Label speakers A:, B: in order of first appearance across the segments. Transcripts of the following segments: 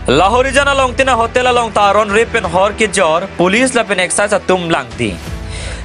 A: लाहौरी जाना लोंगतिना होटल लोंग तारोन रिपेन हॉर के जोर पुलिस लपेन एक्साइज तुम लांगती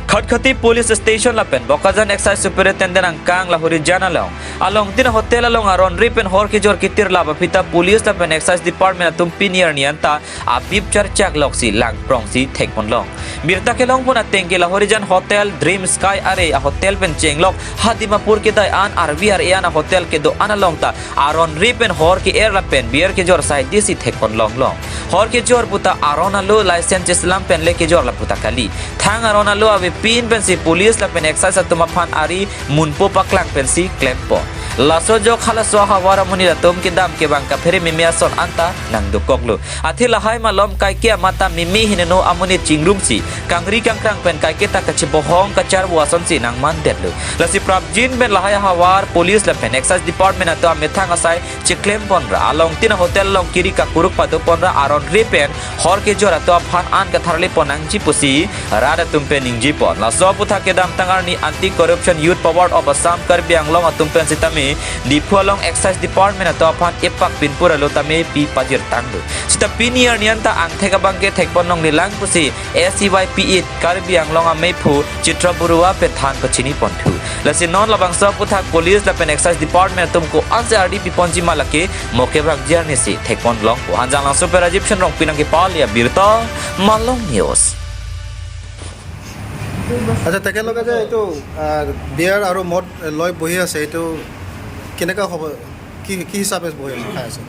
A: खटखती पुलिस स्टेशन लपेन बकाजन एक्साइज सुपरिटेंडेंट अंकांग लाहौरी जाना लोंग अलोंग तिना होटल लोंग आरोन रिपेन हॉर के जोर कितिर लाबा पिता पुलिस लपेन एक्साइज डिपार्टमेंट तुम पिनियर नियंता आबिब चर्चाक लोक्सी लांग प्रोंगसी थेकपन लोंग बिरता के लोंग पुना तेंगे लाहौरी जान होटल ड्रीम स्काई अरे होटल पेन चेंगलोक हादिमापुर के दाय आन आरवीआर एना होटल के दो अना लोंगता आरोन रिपेन हॉर के एयर लपेन बियर के जोर साइड दिसी थेकपन लोंग लोंग हॉर के जोर पुता आरोना लो लाइसेंस इस्लाम पेन लेके जोर ला पुता कली थांग आरोना लो अबे pin pensi पुलिस ला पेन एक्साइज तुमाफान आरी मुनपो पकलांग पेंसी क्लेम्पो लासो जो खालासो हवारा मुनि तुम के दाम के बांका फेरे मिमिया सोन अंता नंग दुकोगलो आथे लहाय मालम काइके माता मिमि हिनेनो अमुनि चिंगरुमसी कांगरी कांगरांग पेन काइके ताकचे बोहोंग कचार वासनसी नंग मान देदलो लसी प्रापजिन बेन लहाय हवार पुलिस ला पेन एक्साइज डिपार्टमेंट तो मेथांग असाय चिक्लेम पनरा आलोंग तिना होटल लोंग किरी का कुरुक पादो पनरा आरोन रिपेन हॉर के जोरा तो फान आन का थारले पनांग चिपुसी रादा तुमपे निंगजी पन लासो पुथा के दाम तंगारनी anti corruption youth power of Assam कर बियांगलोंग तुमपे सितामी Dipualong Excise Department atau apaan epak pinpura lo tame pi pajir tangdu. Sita pinier nianta ang tega bangke tekponong nilang pusi SCYPE karbiang longa mepu citra burua pethan pecini pontu. Lasi non labang sa puthak police la pen Excise Department tumko anjardi pi ponji malake moke bang jarnisi tekpon long ko anjang langsung per Egyptian rong pinang ke palia birta Malong News.
B: আচ্ছা তেখেতলোকে যে এইটো বিয়াৰ আৰু মদ লৈ বহি আছে এইটো কেনেকুৱা হ'ব কি কি হিচাপে বহি আছে খাই আছে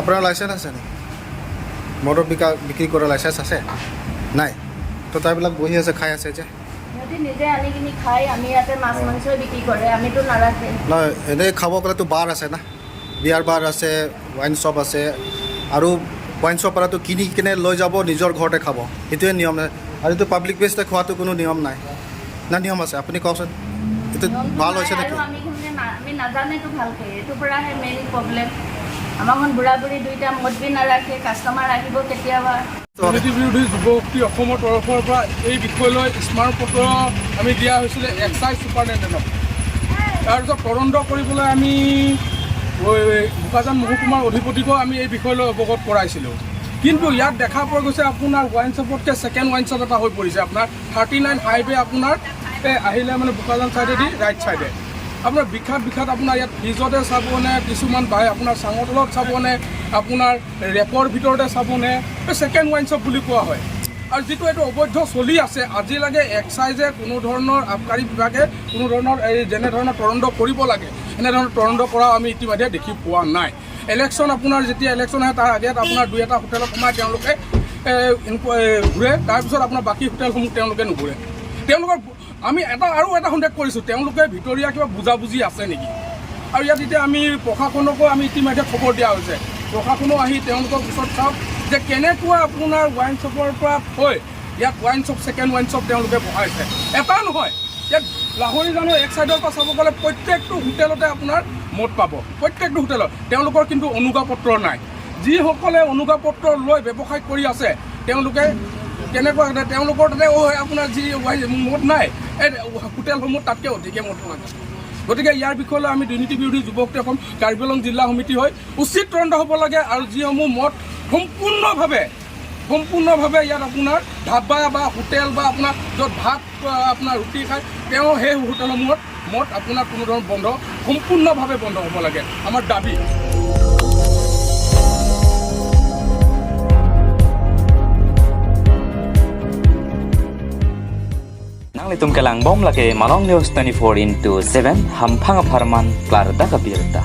B: আপোনাৰ লাইচেঞ্চ আছে নেকি মদৰ বিক্ৰী কৰা লাইচেঞ্চ আছে নাই তো তাৰবিলাক বহি আছে খাই আছে যে
C: নিজে আনি কিনি খাই আমি ইয়াতে মাছ মাংস বিক্ৰী কৰে আমিতো নাৰাখে
B: নহয় এনেই খাব গ'লেতো বাৰ আছে না বিয়াৰ বাৰ আছে ৱাইন শ্বপ আছে আৰু ৱাইন শ্বপ পৰাটো কিনি কিনে লৈ যাব নিজৰ ঘৰতে খাব এইটোৱে নিয়ম নাই আৰু এইটো পাব্লিক প্লেচতে খোৱাটো কোনো নিয়ম নাই না নিয়ম আছে আপুনি কওকচোন এইটো ভাল হৈছে নেকি
C: আমি নাজানেতো ভালকে এইটো পৰাহে মেইন প্ৰব্লেম আমাখন বুঢ়া বুঢ়ী দুইটা মদ বি নাৰাখে কাষ্টমাৰ আহিব কেতিয়াবা
D: বিৰোধী যুৱশক্তি অসমৰ তৰফৰ পৰা এই বিষয়লৈ স্মাৰক পত্ৰ আমি দিয়া হৈছিলে এক্সাইজ ছুপাৰিণ্টেণ্ডেণ্টক তাৰপিছত তদন্ত কৰিবলৈ আমি বোকাজান মহকুমাৰ অধিপতিকো আমি এই বিষয়লৈ অৱগত কৰাইছিলোঁ কিন্তু ইয়াত দেখা পোৱা গৈছে আপোনাৰ ৱাইন শ্বপতকৈ ছেকেণ্ড ৱাইন শ্বপ এটা হৈ পৰিছে আপোনাৰ 39 হাইৱে আপোনাৰ আহিলে মানে বোকাজান ছাইডেদি ৰাইট ছাইডে আপোনাৰ বিখ্যাত আপোনাৰ ইয়াত ফ্ৰিজতে চাবনে কিছুমান বাই আপোনাৰ চাঙতলত চাবনে আপোনাৰ ৰেপৰ ভিতৰতে চাবনে ছেকেণ্ড ৱাইন শ্বপ বুলি কোৱা হয় আৰু যিটো এইটো অবৈধ চলি আছে আজিলৈকে এক্সাইজে কোনো ধৰণৰ আবকাৰী বিভাগে কোনো ধৰণৰ এই যেনেধৰণৰ তদন্ত কৰিব লাগে এনেধৰণৰ তদন্ত কৰা আমি ইতিমধ্যে দেখি পোৱা নাই ইলেকশ্যন আপোনাৰ যেতিয়া ইলেকশ্যন আহে তাৰ আগত আপোনাৰ দুই এটা হোটেলত সোমাই তেওঁলোকে ঘূৰে তাৰপিছত আপোনাৰ বাকী হোটেলসমূহ তেওঁলোকে নুঘূৰে তেওঁলোকৰ আমি আৰু এটা সন্দেহ কৰিছোঁ তেওঁলোকে ভিতৰীয়া কিবা বুজাবুজি আছে নেকি আৰু ইয়াত এতিয়া আমি প্ৰশাসনকো আমি ইতিমধ্যে খবৰ দিয়া হৈছে প্ৰশাসনো আহি তেওঁলোকৰ ওচৰত চাওক যে কেনেকুৱা আপোনাৰ ৱাইন শ্বপৰ পৰা হৈ ইয়াত wine shop second wine shop তেওঁলোকে বহাইছে এটা নহয় ইয়াত লাহৰী জানো এক ছাইডৰ পৰা চাব গ'লে প্ৰত্যেকটো হোটেলতে আপোনাৰ মদ পাব প্ৰত্যেকটো হোটেলত তেওঁলোকৰ কিন্তু অনুজ্ঞাপত্ৰ নাই যিসকলে অনুজ্ঞাপত্ৰ লৈ ব্যৱসায় কৰি আছে তেওঁলোকে কেনেকুৱা তেওঁলোকৰ তাতে আপোনাৰ যি মদ নাই এই হোটেলসমূহ তাতকৈ অধিকে মদ লাগে গতিকে ইয়াৰ বিষয়লৈ আমি দুৰ্নীতি বিৰোধী যুৱশক্তি অসম কাৰ্বি আংলং জিলা সমিতি হৈ উচিত তদন্ত হ'ব লাগে আৰু যিসমূহ মদ সম্পূৰ্ণভাৱে ইয়াত আপোনাৰ ধাবা বা হোটেল বা আপোনাৰ য'ত ভাত আপোনাৰ ৰুটি খায় তেওঁ সেই হোটেলসমূহত মদ আপোনাৰ কোনো ধৰণৰ সম্পূৰ্ণভাৱে বন্ধ হ'ব লাগে আমাৰ দাবী
A: Nang kelang bom lagi Malong News 24/7 hampang aparman klar da kabirta